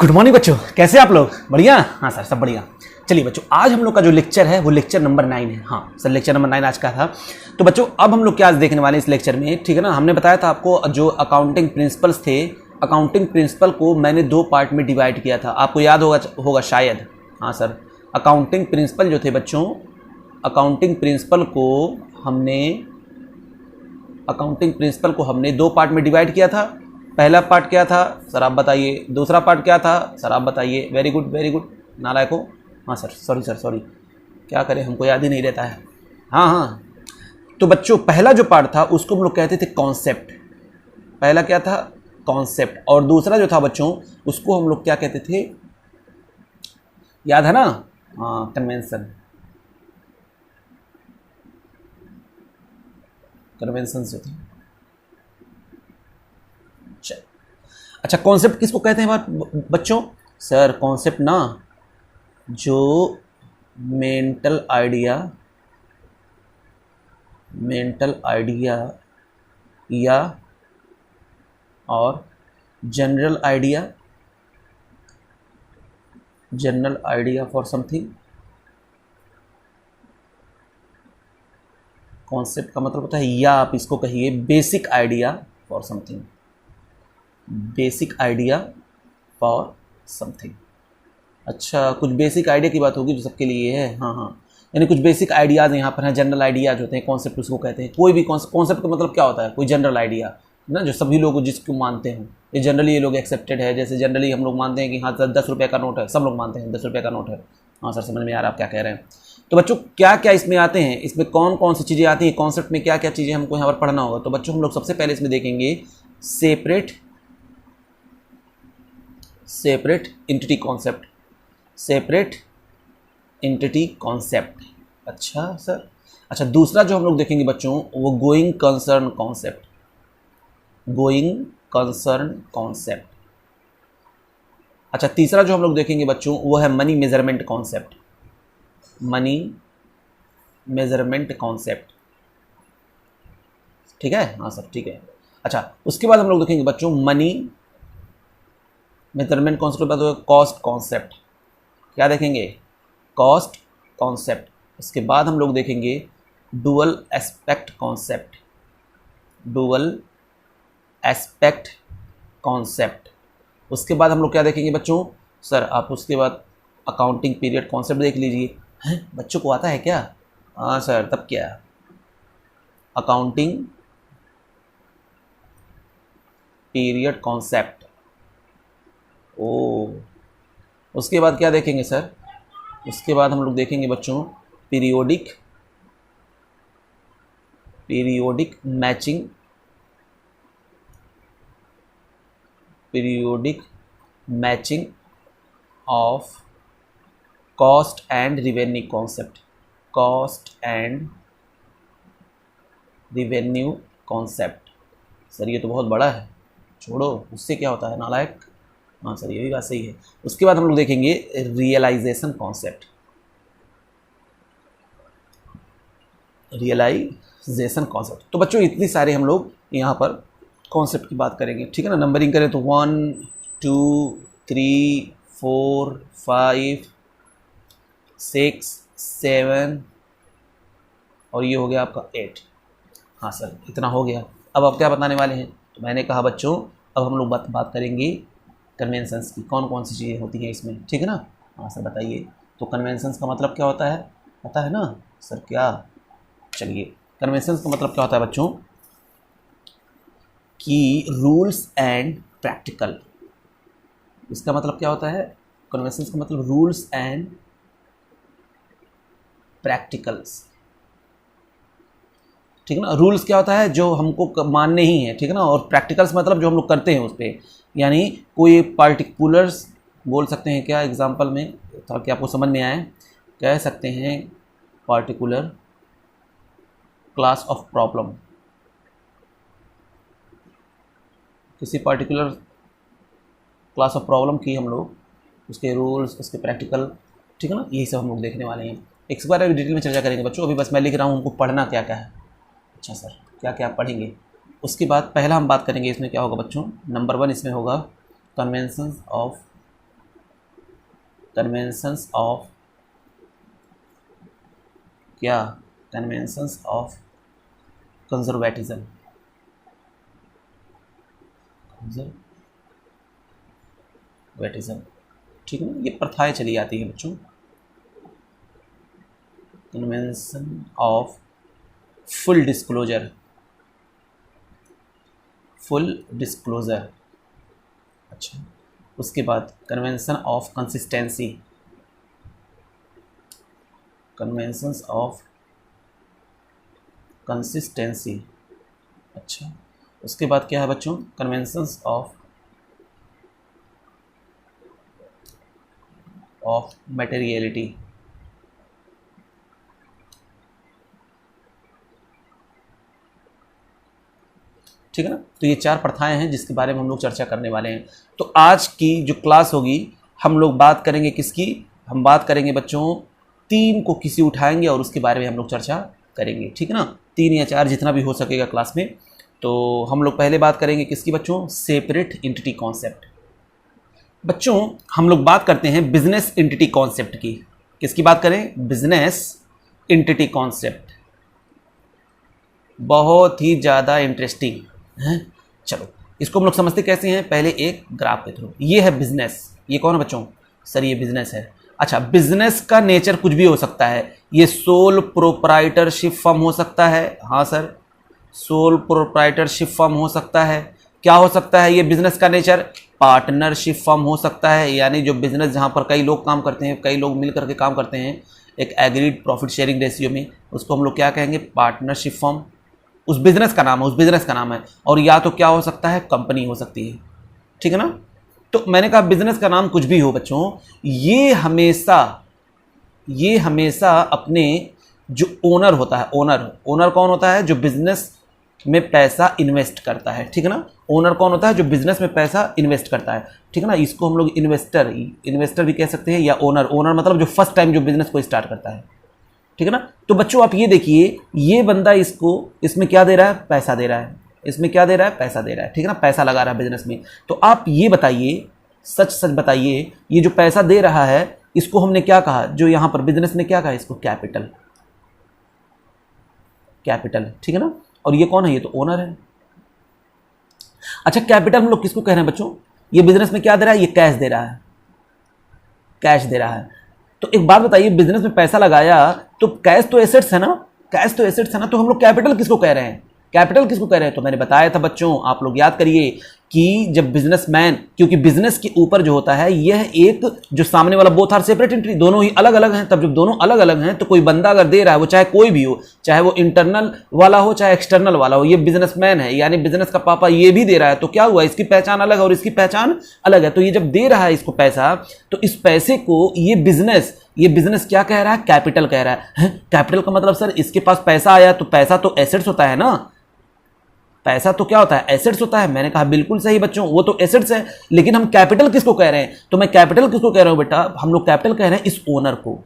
Good morning बच्चों, कैसे आप लोग? बढ़िया। हाँ सर, सब बढ़िया। चलिए बच्चों, आज हम लोग का जो लेक्चर है वो लेक्चर नंबर 9 है। हाँ सर, लेक्चर नंबर 9 आज का था। तो बच्चों अब हम लोग क्या आज देखने वाले हैं इस लेक्चर में, ठीक है ना। हमने बताया था आपको जो अकाउंटिंग प्रिंसिपल्स थे, अकाउंटिंग प्रिंसिपल को मैंने 2 पार्ट में डिवाइड किया था, आपको याद होगा शायद। हाँ सर, अकाउंटिंग प्रिंसिपल जो थे बच्चों, अकाउंटिंग प्रिंसिपल को हमने 2 पार्ट में डिवाइड किया था। पहला पार्ट क्या था सर आप बताइए, दूसरा पार्ट क्या था सर आप बताइए। वेरी गुड वेरी गुड, नालायक हो। हाँ सर, सॉरी, क्या करें, हमको याद ही नहीं रहता है। हाँ, तो बच्चों पहला जो पार्ट था उसको हम लोग कहते थे कॉन्सेप्ट। पहला क्या था? कॉन्सेप्ट। और दूसरा जो था बच्चों उसको हम लोग क्या कहते थे, याद है ना? हाँ, कन्वेंशन जो थे। अच्छा, कॉन्सेप्ट किसको कहते हैं बच्चों? सर कॉन्सेप्ट ना, जो मेंटल आइडिया या और general idea for something. Concept का मतलब होता है, या आप इसको कहिए बेसिक आइडिया फॉर समथिंग। अच्छा, कुछ बेसिक आइडिया की बात होगी जो सबके लिए है। हाँ, यानी कुछ बेसिक आइडियाज़ यहाँ पर हैं। जनरल आइडियाज होते हैं, कॉन्सेप्ट उसको कहते हैं। कोई भी कॉन्सेप्ट का मतलब क्या होता है? कोई जनरल आइडिया ना, जो सभी लोग जिसको मानते हैं, ये जनरली ये लोग एक्सेप्टेड है। जैसे जनरली हम लोग मानते हैं कि हाँ सर 10 रुपये का नोट है, सब लोग मानते हैं 10 रुपये का नोट है। हाँ सर, समझ में आ रहा है आप क्या कह रहे हैं। तो बच्चों क्या क्या इसमें आते हैं, इसमें कौन कौन सी चीज़ें आती हैं, कॉन्सेप्ट में क्या क्या चीज़ें हमको यहाँ पर पढ़ना होगा। तो बच्चों हम लोग सबसे पहले इसमें देखेंगे सेपरेट एंटिटी कॉन्सेप्ट। अच्छा सर, अच्छा दूसरा जो हम लोग देखेंगे बच्चों वो गोइंग कंसर्न कॉन्सेप्ट। अच्छा, तीसरा जो हम लोग देखेंगे बच्चों वो है मनी मेजरमेंट कॉन्सेप्ट। ठीक है? हाँ सर, ठीक है। अच्छा, उसके बाद हम लोग देखेंगे बच्चों मनी मेजरमेंट कॉन्सेप्ट के बाद कॉस्ट कॉन्सेप्ट। क्या देखेंगे? Cost concept. उसके बाद हम लोग देखेंगे डुअल एस्पेक्ट कॉन्सेप्ट। उसके बाद हम लोग क्या देखेंगे बच्चों? सर आप उसके बाद अकाउंटिंग पीरियड कॉन्सेप्ट देख लीजिए। हैं, बच्चों को आता है क्या? हाँ सर, तब क्या, अकाउंटिंग पीरियड कॉन्सेप्ट। ओ, उसके बाद क्या देखेंगे सर? उसके बाद हम लोग देखेंगे बच्चों periodic matching of cost and revenue concept. Sir ये तो बहुत बड़ा है, छोड़ो, उससे क्या होता है नालायक। हाँ सर, ये भी बात सही है। उसके बाद हम लोग देखेंगे रियलाइजेशन कॉन्सेप्ट। तो बच्चों इतनी सारे हम लोग यहाँ पर कॉन्सेप्ट की बात करेंगे, ठीक है ना। नंबरिंग करें तो 1 2 3 4 5 6 7 और ये हो गया आपका 8। हाँ सर, इतना हो गया। अब आप क्या बताने वाले हैं? तो मैंने कहा बच्चों अब हम लोग बात करेंगे कन्वेंशंस की, कौन कौन सी चीज़ें होती हैं इसमें, ठीक है ना। हाँ सर बताइए। तो कन्वेंशंस का मतलब क्या होता है, पता है ना सर? क्या, चलिए, कन्वेंशंस का मतलब क्या होता है बच्चों कि रूल्स एंड प्रैक्टिकल। इसका मतलब क्या होता है? कन्वेंशंस का मतलब रूल्स एंड प्रैक्टिकल्स, ठीक है ना। रूल्स क्या होता है? जो हमको मानने ही है, ठीक है ना। और प्रैक्टिकल्स मतलब जो हम लोग करते हैं उस पर, यानी कोई पार्टिकुलर्स बोल सकते हैं क्या एग्जांपल में, ताकि आपको समझ में आए। कह सकते हैं पार्टिकुलर क्लास ऑफ प्रॉब्लम, किसी पार्टिकुलर क्लास ऑफ प्रॉब्लम की हम लोग उसके रूल्स, उसके प्रैक्टिकल, ठीक है ना। यही सब हम लोग देखने वाले हैं। एक बार अभी डिटेल में चर्चा करेंगे बच्चों, अभी बस मैं लिख रहा हूँ, उनको पढ़ना क्या क्या है। अच्छा सर, क्या क्या आप पढ़ेंगे? उसके बाद पहला हम बात करेंगे इसमें क्या होगा बच्चों, नंबर 1 इसमें होगा कन्वेंशंस ऑफ कन्वेंशंस ऑफ क्या, कन्वेंशंस ऑफ कंजर्वेटिज्म, कंजर्वेटिज्म, ठीक है ना, ये प्रथाएं चली आती हैं बच्चों। Convention of full disclosure, full disclosure, अच्छा, उसके बाद convention of consistency, conventions of consistency, अच्छा, उसके बाद क्या है बच्चों, कन्वेंशंस ऑफ मटेरियलिटी, ठीक है ना। तो ये 4 प्रथाएं हैं जिसके बारे में हम लोग चर्चा करने वाले हैं। तो आज की जो क्लास होगी हम लोग बात करेंगे किसकी, हम बात करेंगे बच्चों 3 को किसी उठाएंगे और उसके बारे में हम लोग चर्चा करेंगे, ठीक है ना, 3 या 4 जितना भी हो सकेगा क्लास में। तो हम लोग पहले बात करेंगे किसकी बच्चों, सेपरेट एंटिटी कॉन्सेप्ट। बच्चों हम लोग बात करते हैं बिजनेस एंटिटी कॉन्सेप्ट की, किसकी बात करें, बिजनेस एंटिटी कॉन्सेप्ट, बहुत ही ज़्यादा इंटरेस्टिंग है। चलो इसको हम लोग समझते कैसे हैं, पहले एक ग्राफ के थ्रू। ये है बिजनेस, ये कौन है बच्चों, सर ये बिजनेस है। अच्छा, बिजनेस का नेचर कुछ भी हो सकता है, ये सोल प्रोप्राइटरशिप फर्म हो सकता है, हाँ सर, सोल प्रोप्राइटरशिप फर्म हो सकता है। क्या हो सकता है ये बिजनेस का नेचर, पार्टनरशिप फर्म हो सकता है, यानी जो बिजनेस जहाँ पर कई लोग काम करते हैं, कई लोग मिल करके काम करते हैं एक एग्रीड प्रॉफिट शेयरिंग रेशियो में, उसको हम लोग क्या कहेंगे, पार्टनरशिप फर्म, उस बिजनेस का नाम है, उस बिजनेस का नाम है। और या तो क्या हो सकता है, कंपनी हो सकती है, ठीक है ना। तो मैंने कहा बिजनेस का नाम कुछ भी हो बच्चों, ये हमेशा अपने जो ओनर होता है, ओनर कौन होता है, जो बिजनेस में पैसा इन्वेस्ट करता है, ठीक है ना। ओनर कौन होता है, जो बिजनेस में पैसा इन्वेस्ट करता है, ठीक है ना। इसको हम लोग इन्वेस्टर भी कह सकते हैं, या ओनर मतलब जो फर्स्ट टाइम जो बिजनेस को स्टार्ट करता है, ठीक है ना। तो बच्चों आप ये देखिए, ये बंदा इसमें क्या दे रहा है, पैसा दे रहा है, इसमें क्या दे रहा है, पैसा दे रहा है, ठीक है ना, पैसा लगा रहा है बिजनेस में। तो आप ये बताइए, सच बताइए, ये जो पैसा दे रहा है इसको हमने क्या कहा, जो यहां पर बिजनेस ने क्या कहा, इसको कैपिटल, ठीक है ना। और ये कौन है, ये तो ओनर है। अच्छा, कैपिटल हम लोग किसको कह रहे हैं बच्चों, ये बिजनेस में क्या दे रहा है, ये कैश दे रहा है, कैश दे रहा है। तो एक बात बताइए, बिजनेस में पैसा लगाया तो कैश तो एसेट्स है ना, कैश तो एसेट्स है ना, तो हम लोग कैपिटल किसको कह रहे हैं, कैपिटल किसको कह रहे हैं। तो मैंने बताया था बच्चों, आप लोग याद करिए कि जब बिजनेसमैन, क्योंकि बिजनेस के ऊपर जो होता है यह एक जो सामने वाला, बोथ आर सेपरेट एंटिटी, दोनों ही अलग अलग हैं। तब जब दोनों अलग अलग हैं तो कोई बंदा अगर दे रहा है, वो चाहे कोई भी हो, चाहे वो इंटरनल वाला हो चाहे एक्सटर्नल वाला हो, ये बिजनेसमैन है यानी बिजनेस का पापा ये भी दे रहा है, तो क्या हुआ, इसकी पहचान अलग है और इसकी पहचान अलग है। तो ये जब दे रहा है इसको पैसा, तो इस पैसे को ये बिजनेस क्या कह रहा है, कैपिटल कह रहा है। कैपिटल का मतलब सर इसके पास पैसा आया, तो पैसा तो एसेट्स होता है ना, पैसा तो क्या होता है, एसेट्स होता है। मैंने कहा बिल्कुल सही बच्चों, वो तो एसेट्स है, लेकिन हम कैपिटल किसको कह रहे हैं, तो मैं कैपिटल किसको कह रहा हूं बेटा, हम लोग कैपिटल कह रहे हैं इस ओनर को,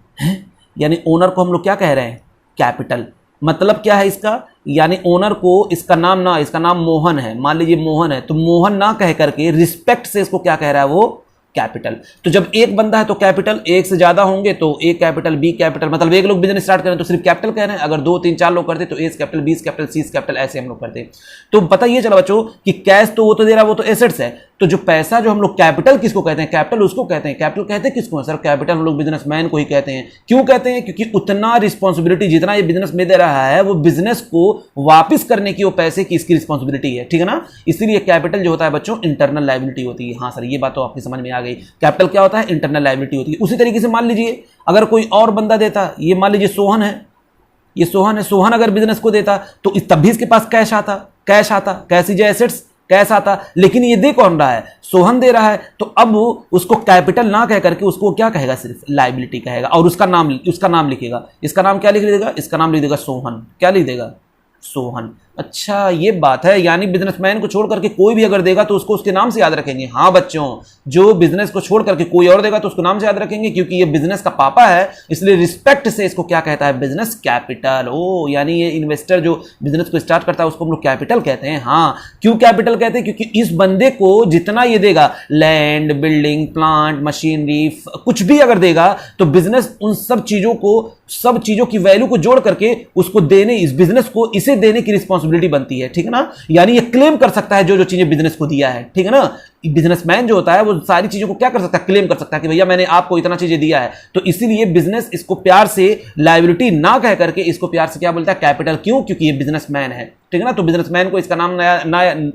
यानी ओनर को हम लोग क्या कह रहे हैं, कैपिटल। मतलब क्या है इसका, यानी ओनर को, इसका नाम मोहन है, मान लीजिए मोहन है, तो मोहन ना कह करके रिस्पेक्ट से इसको क्या कह रहा है, वो कैपिटल। तो जब एक बंदा है तो कैपिटल, एक से ज्यादा होंगे तो ए कैपिटल बी कैपिटल, मतलब एक लोग बिजनेस स्टार्ट करें तो सिर्फ कैपिटल कह रहे हैं, अगर 2 3 4 लोग करते तो ए कैपिटल, बी कैपिटल, सी कैपिटल, ऐसे हम लोग करते। तो पता ये चला बच्चों कि कैश तो वो तो दे रहा है, वो तो एसेट्स है। तो जो पैसा जो हम लोग कैपिटल किसको कहते हैं, कैपिटल उसको कहते हैं। कैपिटल कहते हैं किसको, सर कैपिटल हम लोग बिजनेसमैन को ही कहते हैं। क्यों कहते हैं, क्योंकि उतना रिस्पॉन्सिबिलिटी जितना ये बिजनेस में दे रहा है, वो बिजनेस को वापस करने की वो पैसे की इसकी रिस्पॉन्सिबिलिटी है, ठीक है ना। इसीलिए कैपिटल जो होता है बच्चों इंटरनल लायबिलिटी होती है। हाँ सर, ये बात तो आपकी समझ में आ गई, कैपिटल क्या होता है, इंटरनल लायबिलिटी होती है। उसी तरीके से मान लीजिए अगर कोई और बंदा देता, ये मान लीजिए सोहन है, ये सोहन है, सोहन अगर बिजनेस को देता तो तब भी इसके पास कैश आता, कैश इज एसेट्स, कैश आता। लेकिन ये दे कौन रहा है, सोहन दे रहा है, तो अब उसको कैपिटल ना कह करके उसको क्या कहेगा, सिर्फ लायबिलिटी कहेगा, और उसका नाम लिखेगा। इसका नाम क्या लिख देगा, इसका नाम लिख देगा सोहन। क्या लिख देगा, सोहन। अच्छा ये बात है, यानी बिजनेसमैन को छोड़ करके कोई भी अगर देगा तो उसको उसके नाम से याद रखेंगे। हाँ बच्चों, जो बिजनेस को छोड़ करके कोई और देगा तो उसको नाम से याद रखेंगे, क्योंकि ये बिजनेस का पापा है, इसलिए रिस्पेक्ट से इसको क्या कहता है, बिजनेस कैपिटल। ओ यानी ये इन्वेस्टर जो बिजनेस को स्टार्ट करता है उसको हम लोग कैपिटल कहते हैं। हाँ, क्यों कैपिटल कहते हैं? क्योंकि इस बंदे को जितना ये देगा, लैंड, बिल्डिंग, प्लांट, मशीनरी, कुछ भी अगर देगा तो बिजनेस उन सब चीजों की वैल्यू को जोड़ करके उसको देने, इस बिजनेस को इसे देने की रिस्पॉन्सिबिलिटी बनती है। ठीक है ना, यानी ये क्लेम कर सकता है जो जो चीजें बिजनेस को दिया है। ठीक है ना, बिजनेसमैन जो होता है वो सारी चीजों को क्या कर सकता है, क्लेम कर सकता है कि भैया मैंने आपको इतना चीजें दिया है। तो इसीलिए बिजनेस इसको प्यार से लायबिलिटी ना कह करके इसको प्यार से क्या बोलता है, कैपिटल। क्यों? क्योंकि ये बिजनेसमैन है। ठीक है ना, तो बिजनेसमैन को इसका नाम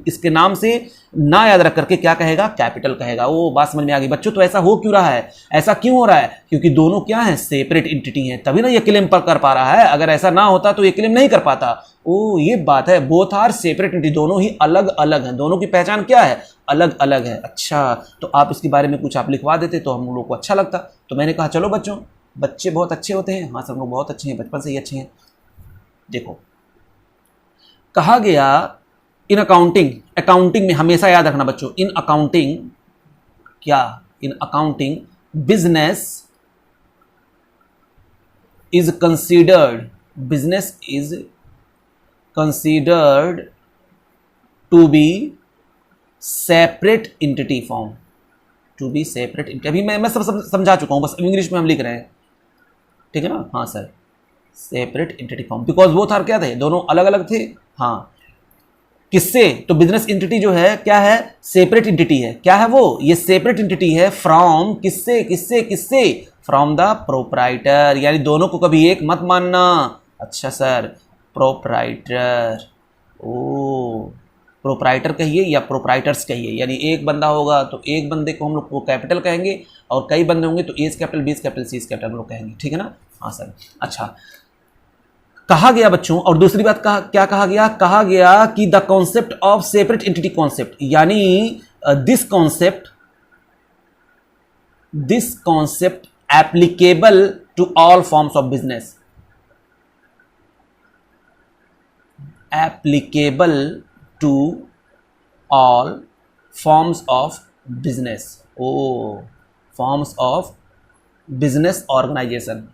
इसके नाम से ना याद रख करके क्या कहेगा, कैपिटल कहेगा। वो बात समझ में आ गई बच्चों। तो ऐसा हो क्यों रहा है, ऐसा क्यों हो रहा है? क्योंकि दोनों क्या है, सेपरेट एंटिटी हैं, तभी ना ये क्लेम पर कर पा रहा है। अगर ऐसा ना होता तो ये क्लेम नहीं कर पाता। ओ ये बात है, बोथ आर सेपरेट एंटिटी, दोनों ही अलग अलग हैं, दोनों की पहचान क्या है, अलग अलग है। अच्छा, तो आप इसके बारे में कुछ आप लिखवा देते तो हम लोग को अच्छा लगता। तो मैंने कहा चलो बच्चों, बच्चे बहुत अच्छे होते हैं। हाँ सब लोग बहुत अच्छे हैं, बचपन से ही अच्छे हैं। देखो कहा गया इन अकाउंटिंग में हमेशा याद रखना बच्चों, इन अकाउंटिंग क्या, in accounting business is considered to be separate entity form, to be separate entity. अभी मैं सब समझा चुका हूं, बस इंग्लिश में हम लिख रहे हैं। ठीक है ना, हाँ sir, separate entity form, because वो था क्या थे, दोनों अलग अलग थे। हाँ किससे, तो बिजनेस एंटिटी जो है क्या है, सेपरेट एंटिटी है। क्या है वो, ये सेपरेट एंटिटी है फ्रॉम किससे किससे किससे, फ्रॉम द प्रोप्राइटर, यानी दोनों को कभी एक मत मानना। अच्छा सर, प्रोप्राइटर, ओ प्रोप्राइटर कहिए या प्रोप्राइटर्स कहिए, यानी एक बंदा होगा तो एक बंदे को हम लोग को कैपिटल कहेंगे, और कई बंदे होंगे तो A's capital, B's capital, C's capital हम लोग कहेंगे। ठीक है ना, हाँ सर। अच्छा कहा गया बच्चों, और दूसरी बात क्या कहा गया कि the concept of separate entity concept, यानी this concept applicable to all forms of business, applicable to all forms of business. Oh forms of business organisation,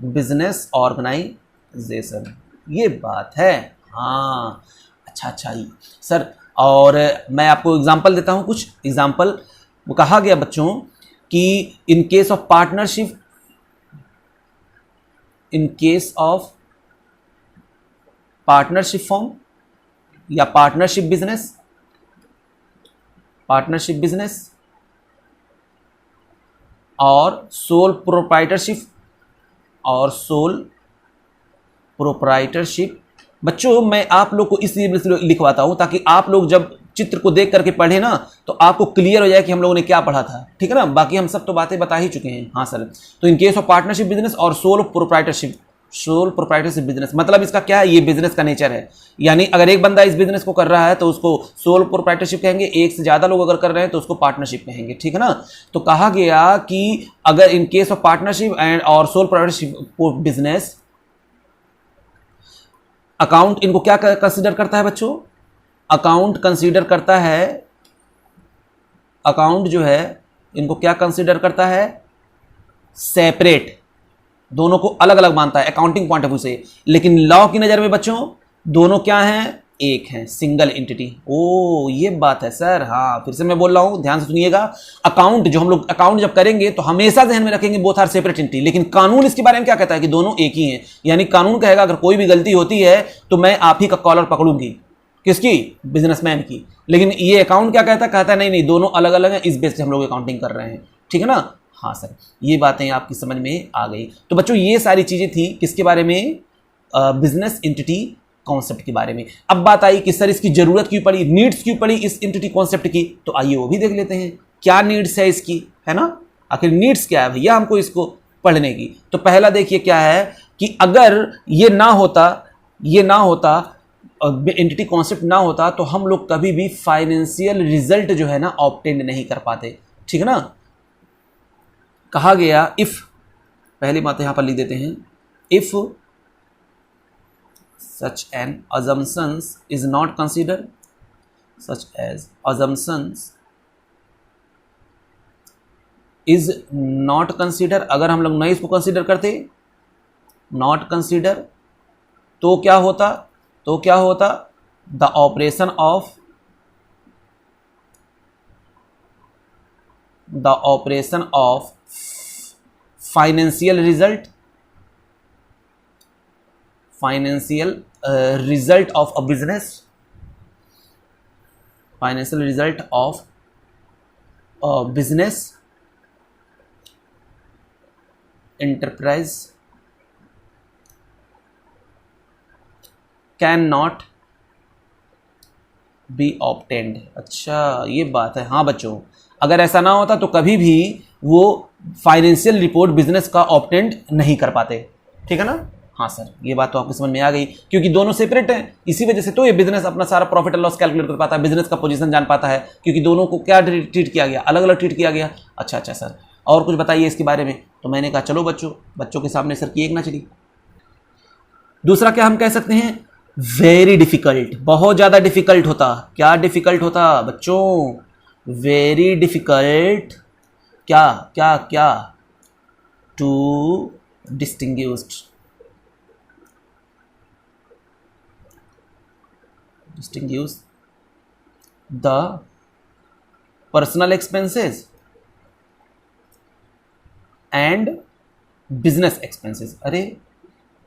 business organisation, ये बात है। हाँ अच्छा ही सर, और मैं आपको एग्जांपल देता हूं, कुछ एग्जांपल। वो कहा गया बच्चों कि in case of partnership, in case of partnership form या पार्टनरशिप बिजनेस और सोल प्रोप्राइटरशिप। बच्चों मैं आप लोग को इसलिए लिखवाता हूं ताकि आप लोग जब चित्र को देख करके पढ़े ना तो आपको क्लियर हो जाए कि हम लोगों ने क्या पढ़ा था। ठीक है ना, बाकी हम सब तो बातें बता ही चुके हैं। हाँ सर, तो in case of partnership business और सोल प्रोप्राइटरशिप बिजनेस, मतलब इसका क्या है, ये बिजनेस का नेचर है। यानी अगर एक बंदा इस बिजनेस को कर रहा है तो उसको सोल प्रोप्राइटरशिप कहेंगे, एक से ज्यादा लोग अगर कर रहे हैं तो उसको पार्टनरशिप कहेंगे। ठीक है ना, तो कहा गया कि अगर in case of partnership and और सोल प्रोप्राइटरशिप बिजनेस, अकाउंट इनको क्या कंसीडर करता है बच्चों, अकाउंट जो है इनको क्या कंसीडर करता है, सेपरेट, दोनों को अलग अलग मानता है अकाउंटिंग पॉइंट ऑफ व्यू से। लेकिन लॉ की नजर में बच्चों दोनों क्या हैं, एक हैं, सिंगल एंटिटी। ओ ये बात है सर। हाँ फिर से मैं बोल रहा हूं, ध्यान से सुनिएगा। अकाउंट जो हम लोग अकाउंट जब करेंगे तो हमेशा ध्यान में रखेंगे बोथ आर सेपरेट एंटिटी, लेकिन कानून इसके बारे में क्या कहता है कि दोनों एक ही हैं। यानी कानून कहेगा अगर कोई भी गलती होती है तो मैं आप ही का कॉलर पकड़ूंगी, किसकी, बिजनेसमैन की। लेकिन ये अकाउंट क्या कहता है, नहीं दोनों अलग अलग हैं, इस बेस से हम लोग अकाउंटिंग कर रहे हैं। ठीक है ना, हाँ सर, ये बातें आपकी समझ में आ गई। तो बच्चों ये सारी चीजें थी किसके बारे में, बिजनेस एंटिटी कॉन्सेप्ट के बारे में। अब बात आई कि सर इसकी जरूरत क्यों पड़ी, नीड्स क्यों पड़ी इस एंटिटी कॉन्सेप्ट की, तो आइए वो भी देख लेते हैं क्या नीड्स है इसकी, है ना। आखिर नीड्स क्या है भैया हमको इसको पढ़ने की। तो पहला देखिए क्या है कि अगर ये ना होता एंटिटी कॉन्सेप्ट ना होता तो हम लोग कभी भी फाइनेंशियल रिजल्ट जो है ना ऑब्टेन नहीं कर पाते। ठीक है ना, कहा गया इफ, पहली बात यहां पर लिख देते हैं, if such an assumptions is not considered, such as assumptions is not consider, अगर हम लोग नहीं इसको कंसिडर करते, not consider, तो क्या होता, the operation of financial result of a business, financial result of a business enterprise cannot be obtained। अच्छा ये बात है। हाँ बच्चों, अगर ऐसा ना होता तो कभी भी वो फाइनेंशियल रिपोर्ट बिजनेस का ऑब्टेंड नहीं कर पाते, ठीक है ना। हाँ सर, ये बात तो आपको समझ में आ गई, क्योंकि दोनों सेपरेट हैं, इसी वजह से तो ये बिजनेस अपना सारा प्रॉफिट एंड लॉस कैलकुलेट कर पाता है, बिजनेस का पोजीशन जान पाता है, क्योंकि दोनों को क्या ट्रीट किया गया, अलग अलग ट्रीट किया गया। अच्छा सर, और कुछ बताइए इसके बारे में। तो मैंने कहा चलो बच्चों के सामने सर की एक ना चली। दूसरा क्या हम कह सकते हैं, वेरी डिफिकल्ट, बहुत ज़्यादा डिफिकल्ट होता। क्या डिफिकल्ट होता बच्चों, वेरी डिफिकल्ट, क्या क्या क्या, to distinguish the personal expenses and business expenses. अरे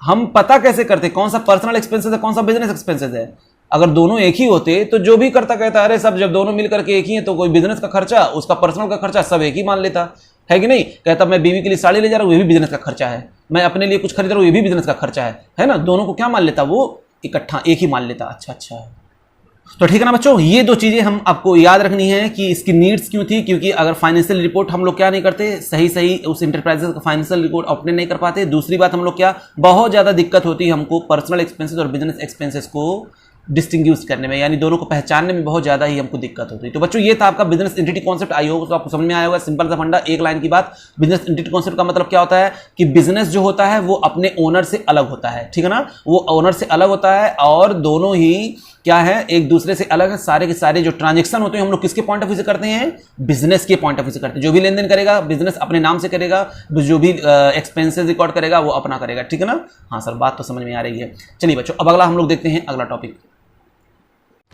हम पता कैसे करते कौन सा पर्सनल एक्सपेंसेस है कौन सा बिजनेस एक्सपेंसेस है। अगर दोनों एक ही होते तो जो भी करता कहता अरे सब, जब दोनों मिलकर के एक ही है तो कोई बिजनेस का खर्चा उसका पर्सनल का खर्चा सब एक ही मान लेता है कि नहीं। कहता मैं बीवी के लिए साड़ी ले जा रहा हूँ, ये भी बिजनेस का खर्चा है, मैं अपने लिए कुछ खरीद रहा हूँ, ये भी बिजनेस का खर्चा है ना। दोनों को क्या मान लेता, वो इकट्ठा एक ही मान लेता। अच्छा, तो ठीक है ना बच्चों, ये दो चीज़ें हम आपको याद रखनी है कि इसकी नीड्स क्यों थी, क्योंकि अगर फाइनेंशियल रिपोर्ट हम लोग क्या नहीं करते, सही उस इंटरप्राइजेस का फाइनेंशियल रिपोर्ट ऑब्टेन नहीं कर पाते। दूसरी बात, हम लोग क्या बहुत ज़्यादा दिक्कत होती है हमको पर्सनल एक्सपेंसेस और बिजनेस एक्सपेंसेस को डिस्टिंग्विश करने में, यानी दोनों को पहचानने में बहुत ज़्यादा ही हमको दिक्कत होती है। तो बच्चों ये था आपका business entity concept. I hope तो आपको समझ में आया होगा, सिंपल सा फंडा, एक लाइन की बात। बिजनेस एंटिटी कॉन्सेप्ट का मतलब क्या होता है कि बिजनेस जो होता है वो अपने ओनर से अलग होता है, ठीक है ना। वो ओनर से अलग होता है और दोनों ही क्या है, एक दूसरे से अलग है। सारे के सारे जो ट्रांजेक्शन होते हैं हम लोग किसके पॉइंट ऑफ व्यू से करते हैं, बिजनेस के पॉइंट ऑफ व्यू से करते हैं। जो भी लेन देन करेगा बिजनेस अपने नाम से करेगा, जो भी एक्सपेंसेस रिकॉर्ड करेगा वो अपना करेगा, ठीक है ना। हाँ सर, बात तो समझ में आ रही है। चलिए बच्चों, अब अगला हम लोग देखते हैं, अगला टॉपिक।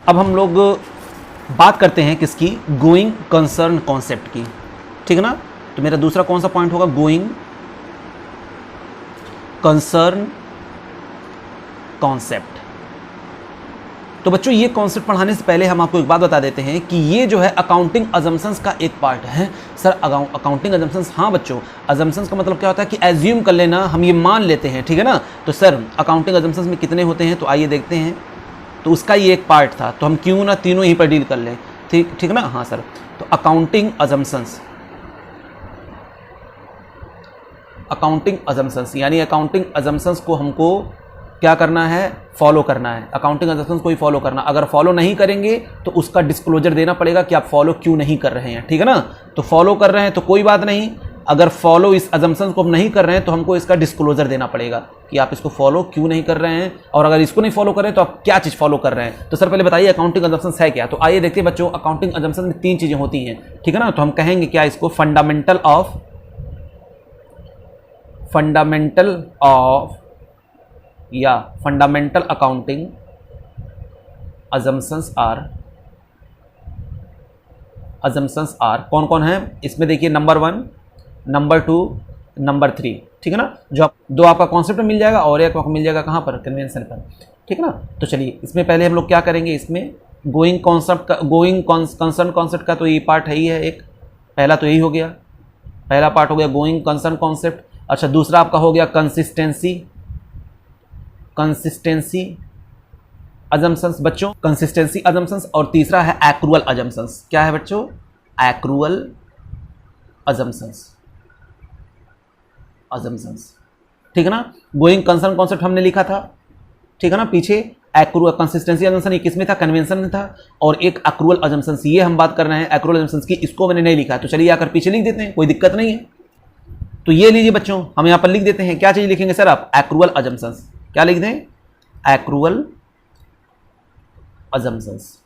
अब हम लोग बात करते हैं किसकी, गोइंग कंसर्न कॉन्सेप्ट की, ठीक है ना। तो मेरा दूसरा कौन सा पॉइंट होगा, गोइंग कंसर्न कॉन्सेप्ट। तो बच्चों ये कॉन्सेप्ट पढ़ाने से पहले हम आपको एक बात बता देते हैं कि ये जो है अकाउंटिंग अजम्पशंस का एक पार्ट है। सर अकाउंटिंग अजम्पशंस, हाँ बच्चों, अजम्पशंस का मतलब क्या होता है कि एज्यूम कर लेना, हम ये मान लेते हैं, ठीक है ना। तो सर अकाउंटिंग अजम्पशंस में कितने होते हैं, तो आइए देखते हैं। तो उसका ये एक पार्ट था, तो हम क्यों ना तीनों यहीं पर डील कर लें, ठीक है ना। हाँ सर, तो अकाउंटिंग अजम्पशंस यानी अकाउंटिंग अजम्पशंस को हमको क्या करना है, फॉलो करना है। अकाउंटिंग अजम्पशंस को ही फॉलो करना, अगर फॉलो नहीं करेंगे तो उसका डिस्क्लोजर देना पड़ेगा कि आप फॉलो क्यों नहीं कर रहे हैं, ठीक है ना। तो फॉलो कर रहे हैं तो कोई बात नहीं, अगर फॉलो इस अजम्पशंस को हम नहीं कर रहे हैं तो हमको इसका डिस्क्लोजर देना पड़ेगा कि आप इसको फॉलो क्यों नहीं कर रहे हैं, और अगर इसको नहीं फॉलो कर रहे हैं तो आप क्या चीज़ फॉलो कर रहे हैं। तो सर पहले बताइए अकाउंटिंग अजम्पशंस है क्या। तो आइए देखते हैं बच्चों, अकाउंटिंग अजम्पशंस में 3 चीज़ें होती हैं, ठीक है ना। तो हम कहेंगे क्या इसको, फंडामेंटल अकाउंटिंग अजम्पशंस आर कौन कौन है इसमें, देखिए नंबर 1, नंबर 2, नंबर 3, ठीक है ना। जो आप दो आपका कॉन्सेप्ट मिल जाएगा और एक आपको मिल जाएगा कहाँ पर, कन्वेंशन पर, ठीक है ना। तो चलिए इसमें पहले हम लोग क्या करेंगे, इसमें गोइंग कंसर्न कॉन्सेप्ट का तो ये पार्ट है ही है एक, पहला तो यही हो गया, पहला पार्ट हो गया गोइंग कंसर्न कॉन्सेप्ट। अच्छा, दूसरा आपका हो गया कंसिस्टेंसी अजम्पशंस बच्चों, कंसिस्टेंसी अजम्पशंस। और तीसरा है एक्रूअल अजम्पशंस। क्या है बच्चों, एक्रूअल अजम्पशंस, ठीक है ना। गोइंग कंसर्न कॉन्सेप्ट हमने लिखा था, ठीक है ना, पीछे एक्रूअल कंसिस्टेंसी अजम्पशन ये किसमें था, कन्वेंशन में था, और एक एक्रूअल अजम्पशंस ये हम बात कर रहे हैं एक्रूअल अजम्पशंस की, इसको मैंने नहीं लिखा है। तो चलिए आकर पीछे लिख देते हैं, कोई दिक्कत नहीं है। तो ये लीजिए बच्चों, हम यहाँ पर लिख देते हैं, क्या चीज़ लिखेंगे सर आप, एक्रूअल अजम्पशंस। क्या लिख दें, एक्रूअल अजम्पशंस,